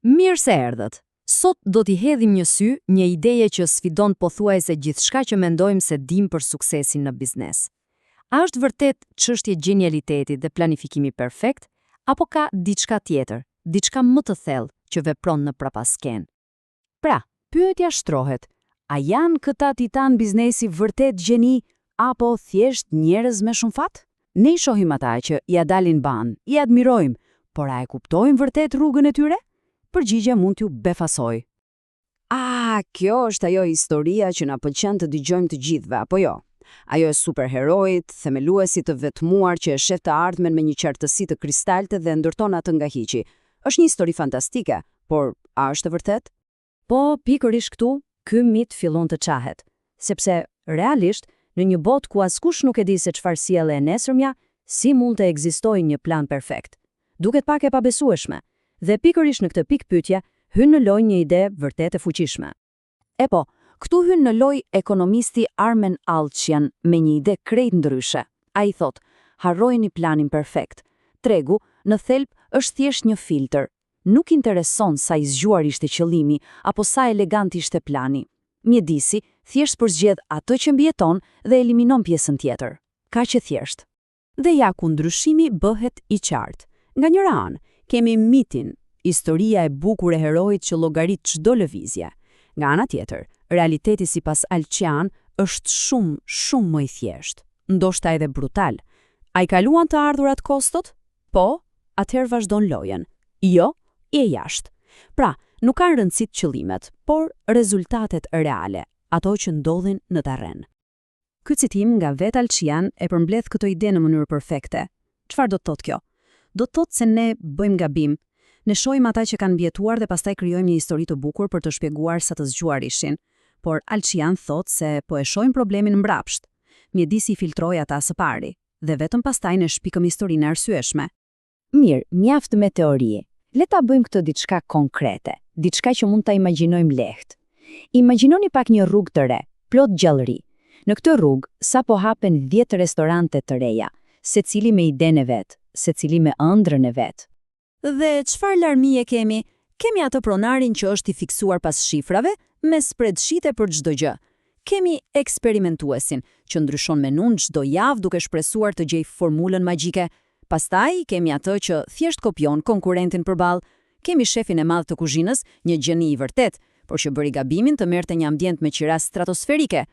Mirë se erdhët. Sot do t'i hedhim një sy një ideje që sfidon pothuajse gjithçka që mendojmë se dim për suksesin në biznes. A është vërtet çështje genialiteti dhe planifikimi perfekt, apo ka diçka tjetër, diçka më të thellë që vepron në prapasken? Pra, pyetja shtrohet, a janë këta titan biznesi vërtet gjeni apo thjesht njerëz me shumë fat? Ne i shohim ata që ja dalin ban, i admirojmë, por a e kuptojmë vërtet rrugën e tyre? Përgjigja mund t'ju befasoj. Kjo është ajo historia që na pëlqen të dëgjojmë të gjithëve, apo jo? Ajo e superheroit, themeluesit të vetmuar që e sheh të ardhmen me një qartësi të kristalte dhe ndërton atë nga hiqi. Është një histori fantastike, por a është e vërtet? Po, pikërisht këtu, ky mit fillon të qahet, sepse realisht në një botë ku askush nuk e di se çfarë sjellë e nesërmja, si mund të ekzistojë një plan perfekt? Duket pak e pabesueshme. Dhe pikërisht në këtë pikë pyetje hyn në lojë një ide vërtet e fuqishme. E po, këtu hyn në lojë ekonomisti Armen Altsyan me një ide krejt ndryshe. Ai thot, harrojeni planin perfekt. Tregu, në thelb, është thjesht një filtr. Nuk intereson sa i zgjuar ishte qëllimi apo sa elegant ishte plani. Mjedisi thjesht përzgjedh atë që mbijeton dhe eliminon pjesën tjetër. Kaq e thjesht. Dhe ja ku ndryshimi bëhet i qartë. Nga njëra anë, kemi mitin, historia e bukur e heroit që llogarit çdo lëvizje. Nga ana tjetër, realiteti sipas Altsyan është shumë më i thjeshtë, ndoshta edhe brutal. A i kaluan të ardhurat kostot? Po, atëherë vazhdon lojën. Jo, i e jashtë. Pra, nuk kanë rëndësi qëllimet, por rezultatet reale, ato që ndodhin në terren. Ky citim nga vet Altsyan e përmbledh këtë ide në mënyrë perfekte. Çfarë do të thotë kjo? Do të thotë se ne bëjmë gabim. Ne shohim ata që kanë mbijetuar dhe pastaj krijojmë një histori të bukur për të shpjeguar sa të zgjuar ishin. Por Altsyan thotë se po e shohim problemin mbrapsht. Mjedisi filtroi ata së pari dhe vetëm pastaj ne shpikëm historinë arsyeshme. Mirë, mjaft me teori. Le ta bëjmë këtë diçka konkrete, diçka që mund ta imagjinojmë lehtë. Imagjinoni pak një rrugë të re, plot gjallëri. Në këtë rrugë sapo hapen 10 restorante të reja, secili me idenë e vet, secili me ëndrrën e vet. Dhe çfarë larmie kemi? Kemi atë pronarin që është i fiksuar pas shifrave, me spreadsheet për çdo gjë. Kemi eksperimentuesin që ndryshon menun çdo javë duke shpresuar të gjejë formulën magjike. Pastaj kemi atë që thjesht kopjon konkurrentin përballë. Kemi shefin e madh të kuzhinës, një gjeni i vërtet, por që bëri gabimin të merrte një ambient me qira stratosferike.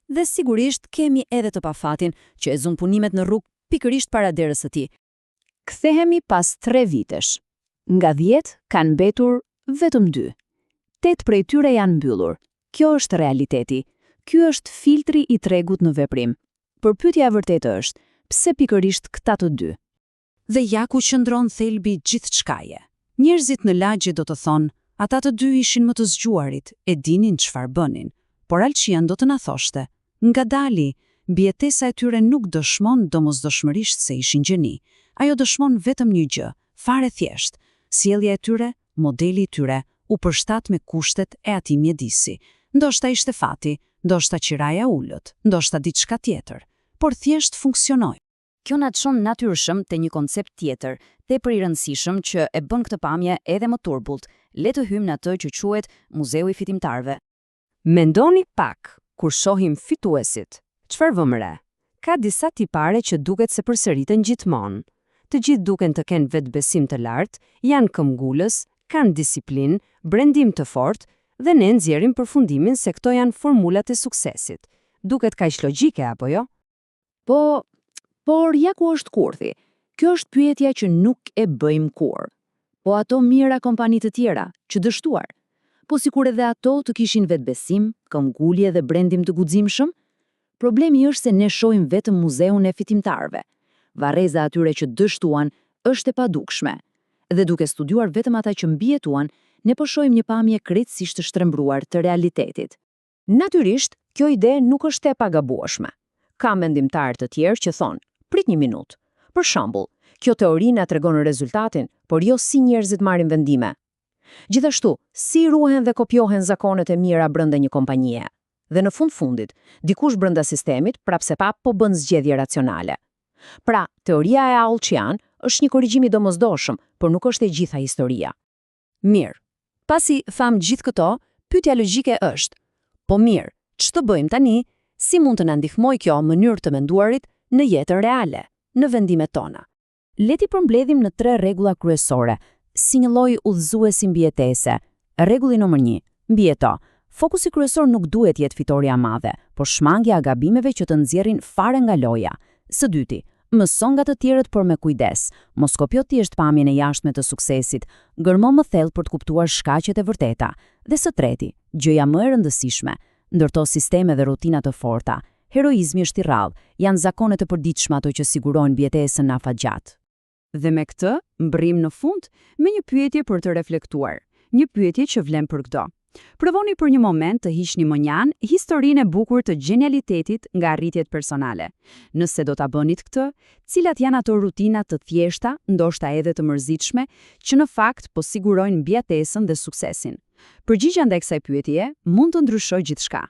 Dhe sigurisht kemi edhe të pafatin që e zon punimet në rrugë pikërisht para derës së tij. Kthehemi pas 3 vitesh. Nga 10 kanë mbetur vetëm 2. 8 prej tyre janë mbyllur. Kjo është realiteti. Ky është filtri i tregut në veprim. Por pyetja e vërtetë është, pse pikërisht këta të 2? Dhe ja ku qëndron thelbi gjithçkaje. Njerëzit në lagje do të thonë, ata të 2 ishin më të zgjuarit, e dinin çfarë bënin. Por Altsyan do të na thoshte, ngadali, mbijetesa e tyre nuk dëshmon domosdoshmërisht se ishin gjeni. Ajo dëshmon vetëm një gjë, fare thjesht. Sjellja e tyre, modeli i tyre, u përshtat me kushtet e atij mjedisi. Ndoshta ishte fati, ndoshta qiraja ullët, ndoshta diçka tjetër, por thjesht funksionoi. Kjo na çon natyrshëm te një koncept tjetër, tepër i rëndësishëm që e bën këtë pamje edhe më turbullt. Le të hyjmë në atë që quhet Muzeu i Fitimtarëve. Mendoni pak, kur shohim fituesit, çfarë vëmë re? Ka disa tipare që duket se përsëriten gjithmonë. Të gjithë duken të kenë vetbesim të lartë, janë këmbgulës, kanë disiplinë, brendim të fortë dhe ne nxjerrim përfundimin se këto janë formulat e suksesit. Duket kaq logjike apo jo? Por ja ku është kurthi. Kjo është pyetja që nuk e bëjmë kurrë. Po ato mira kompani të tjera që dështuar. Po sikur edhe ato të kishin vetbesim, këmbgulje dhe brendim të guximshëm? Problemi është se ne shohim vetëm muzeun e fitimtarëve. Varreza atyre që dështuan është e padukshme. Dhe duke studiuar vetëm ata që mbijetuan, ne po shohim një pamje krejtësisht të shtrembruar të realitetit. Natyrisht, kjo ide nuk është e pagabueshme. Ka mendimtarë të tjerë që thonë, prit një minutë. Për shembull, kjo teori na tregon rezultatin, por jo si njerëzit marrin vendime. Gjithashtu, si ruhen dhe kopjohen zakonet e mira brenda një kompanie. Dhe në fundit, dikush brenda sistemit prapse pa po bën zgjedhje racionale. Pra, teoria e Altsyan është një korrigjim i domosdoshëm, por nuk është e gjitha historia. Mirë, Pasi tham gjithë këto, pyetja logjike është: po mirë, ç'të bëjmë tani? Si mund të na ndihmojë kjo mënyrë të menduarit në jetën reale, në vendimet tona? Le t'i përmbledhim në 3 rregulla kryesore, si një lloj udhëzuesi mbijetese. Rregulli nr. 1: mbijeto. Fokusi kryesor nuk duhet jetë fitoria e madhe, por shmangja e gabimeve që të nxjerrin fare nga loja. Së dyti, mëso nga të tjerët por me kujdes. Mos kopjo thjesht pamjen e jashtme të suksesit, gërmo më thellë për të kuptuar shkaqet e vërteta. Dhe së treti, gjëja më e rëndësishme, ndërto sisteme dhe rutina të forta. Heroizmi është i rrallë, janë zakone të përditshme ato që sigurojnë mbijetesën në afatgjat. Dhe me këtë, mbërrim në fund me një pyetje për të reflektuar, një pyetje që vlen për këto. Provoni për një moment të hiqni mënjan historinë e bukur të genialitetit nga arritjet personale. Nëse do ta bënit këtë, cilat janë ato rutina të thjeshta, ndoshta edhe të mërzitshme, që në fakt po sigurojnë mbijetesën dhe suksesin? Përgjigjja ndaj kësaj pyetje mund të ndryshojë gjithçka.